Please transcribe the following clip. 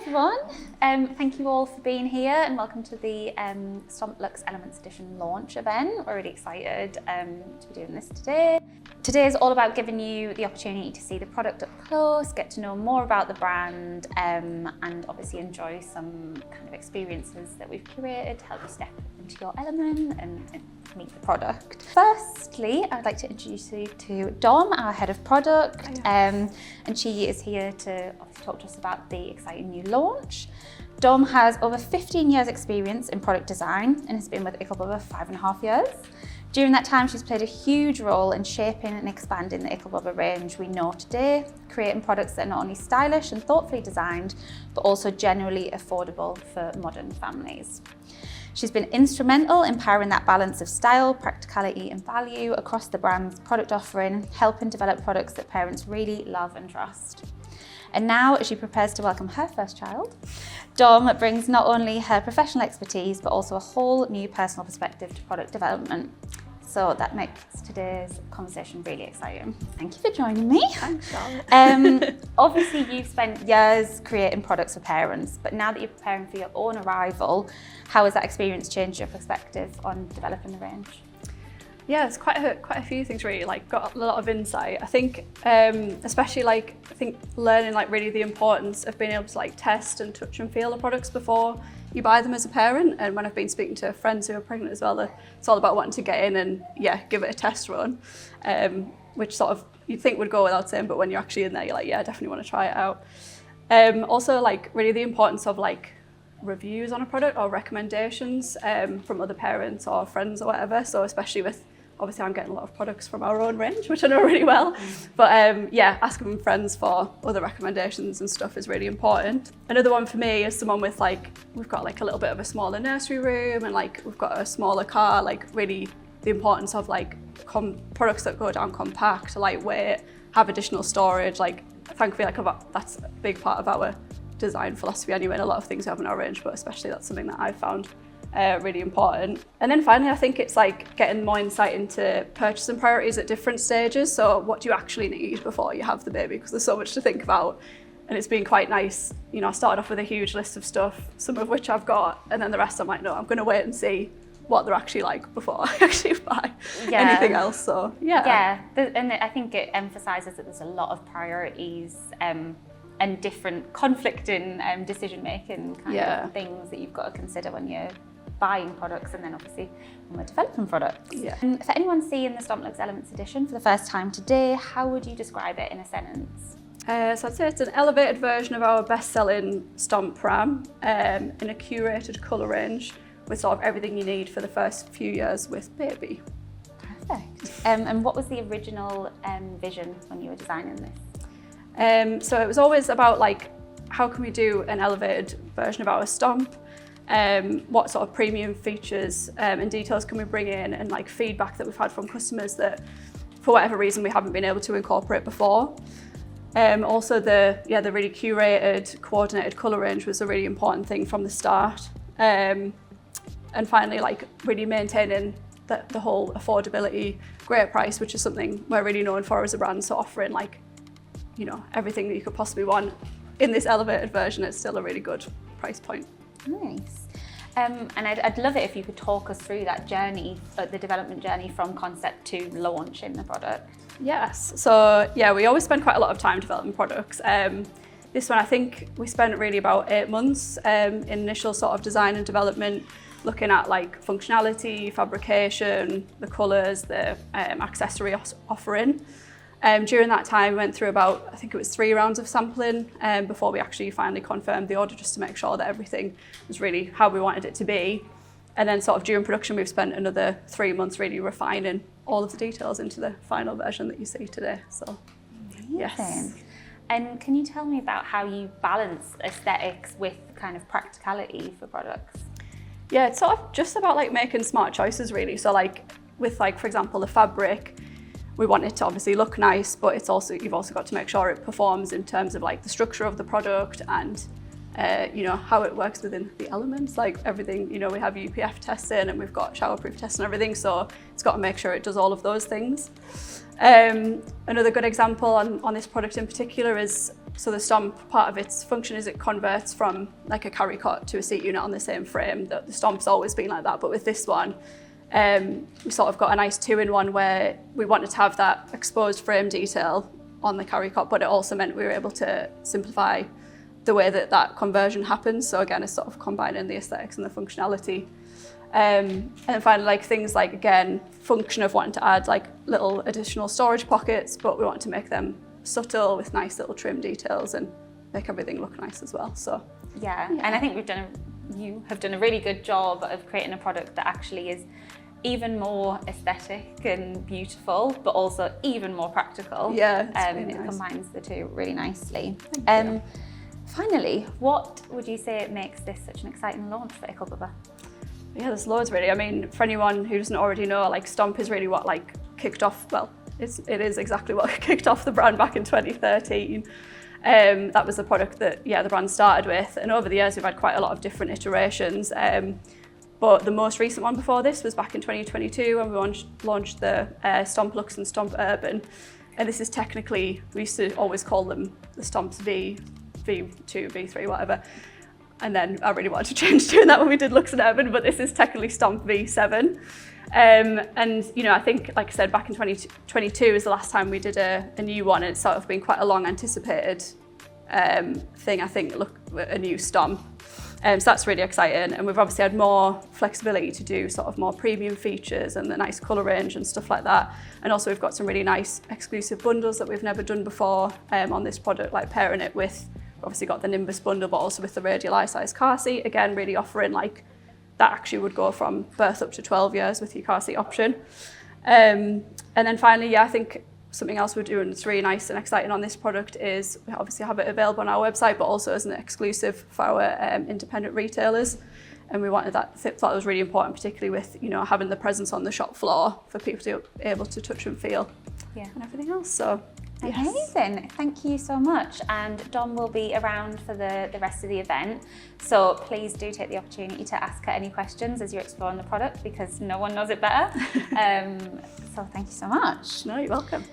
everyone. Thank you all for being here and welcome to the Stomp Luxe Elements Edition launch event. We're really excited to be doing this today. Today is all about giving you the opportunity to see the product up close, get to know more about the brand and obviously enjoy some kind of experiences that we've curated to help you step into your element and meet the product. Firstly, I'd like to introduce you to Dom, our head of product, and she is here to obviously talk to us about the exciting new launch. Dom has over 15 years experience in product design and has been with Ickle Bubba 5.5 years. During that time, she's played a huge role in shaping and expanding the Ickle Bubba range we know today, creating products that are not only stylish and thoughtfully designed, but also generally affordable for modern families. She's been instrumental in powering that balance of style, practicality and value across the brand's product offering, helping develop products that parents really love and trust. And now, as she prepares to welcome her first child, Dom brings not only her professional expertise, but also a whole new personal perspective to product development. So that makes today's conversation really exciting. Thank you for joining me. Thanks, Charlotte. Obviously, you've spent years creating products for parents, but now that you're preparing for your own arrival, how has that experience changed your perspective on developing the range? Yeah, it's quite a few things really. Like, got a lot of insight. I think, especially learning really the importance of being able to test and touch and feel the products before you buy them as a parent. And when I've been speaking to friends who are pregnant as well, it's all about wanting to get in and give it a test run, which sort of you'd think would go without saying, but when you're actually in there, you're like, yeah, I definitely want to try it out. Also, really the importance of reviews on a product or recommendations from other parents or friends or whatever. So especially with, obviously I'm getting a lot of products from our own range, which I know really well, but asking friends for other recommendations and stuff is really important. Another one for me is someone with we've got a little bit of a smaller nursery room and we've got a smaller car, really the importance of products that go down compact, lightweight, have additional storage. Thankfully, that's a big part of our design philosophy anyway, and a lot of things we have in our range, but especially that's something that I've found really important. And then finally, I think it's getting more insight into purchasing priorities at different stages. So what do you actually need before you have the baby? Because there's so much to think about. And it's been quite nice. I started off with a huge list of stuff, some of which I've got, and then the rest I'm no, I'm going to wait and see what they're actually like before I actually buy anything else. So yeah, and I think it emphasises that there's a lot of priorities and different conflicting decision-making kind of things that you've got to consider when you're buying products and then obviously when we're developing products. Yeah. For anyone seeing the Stomp Luxe Elements Edition for the first time today, how would you describe it in a sentence? So I'd say it's an elevated version of our best-selling Stomp Pram in a curated colour range with sort of everything you need for the first few years with baby. Perfect. And what was the original vision when you were designing this? So it was always about how can we do an elevated version of our Stomp? What sort of premium features and details can we bring in, and feedback that we've had from customers that for whatever reason we haven't been able to incorporate before. Also the really curated, coordinated colour range was a really important thing from the start. And finally really maintaining the whole affordability, great price, which is something we're really known for as a brand. So offering everything that you could possibly want in this elevated version at still a really good price point. Nice. And I'd love it if you could talk us through that journey, the development journey from concept to launching the product. Yes. So we always spend quite a lot of time developing products. This one, I think we spent really about 8 months in initial sort of design and development, looking at functionality, fabrication, the colours, the accessory offering. During that time, we went through about, I think it was 3 rounds of sampling before we actually finally confirmed the order, just to make sure that everything was really how we wanted it to be. And then sort of during production, we've spent another 3 months really refining all of the details into the final version that you see today. So, yes. And can you tell me about how you balance aesthetics with kind of practicality for products? Yeah, it's sort of just about making smart choices really. So with for example, the fabric, we want it to obviously look nice, but you've also got to make sure it performs in terms of the structure of the product and how it works within the elements, everything, we have UPF testing and we've got showerproof testing and everything, so it's got to make sure it does all of those things. Another good example on this product in particular is, so the Stomp, part of its function is it converts from like a carry cot to a seat unit on the same frame. The Stomp's always been like that, but with this one, we sort of got a nice 2-in-1 where we wanted to have that exposed frame detail on the carry cot, but it also meant we were able to simplify the way that conversion happens. So again, it's sort of combining the aesthetics and the functionality. And finally, like things like, again, function of wanting to add like little additional storage pockets, but we want to make them subtle with nice little trim details and make everything look nice as well. So yeah. And I think you have done a really good job of creating a product that actually is even more aesthetic and beautiful, but also even more practical. Yeah, really it nice. Combines the two really nicely. Thank you. Finally, what would you say makes this such an exciting launch for Ickle, Bubba? Yeah, there's loads really. I mean, for anyone who doesn't already know, like Stomp is really what like kicked off, well, it is exactly what kicked off the brand back in 2013. That was the product that, the brand started with. And over the years, we've had quite a lot of different iterations. But the most recent one before this was back in 2022 when we launched the Stomp Luxe and Stomp Urban. And this is technically, we used to always call them the Stomps V, V2, V3, whatever. And then I really wanted to change doing that when we did Luxe and Urban, but this is technically Stomp V7. And you know, I think, like I said, back in 2022 was the last time we did a new one, and it's sort of been quite a long anticipated thing, I think, look, a new Stomp. So that's really exciting, and we've obviously had more flexibility to do sort of more premium features and the nice colour range and stuff like that. And also we've got some really nice exclusive bundles that we've never done before on this product, like pairing it with, obviously got the Nimbus bundle, but also with the radial eye-size car seat, again, really offering like, that actually would go from birth up to 12 years with your car seat option. And then finally, I think something else we're doing that's really nice and exciting on this product is we obviously have it available on our website, but also as an exclusive for our independent retailers. And we wanted that, thought it was really important, particularly with, you know, having the presence on the shop floor for people to be able to touch and feel and everything else. So amazing, thank you so much. And Dom will be around for the rest of the event. So please do take the opportunity to ask her any questions as you're exploring the product, because no one knows it better. So thank you so much. No, you're welcome.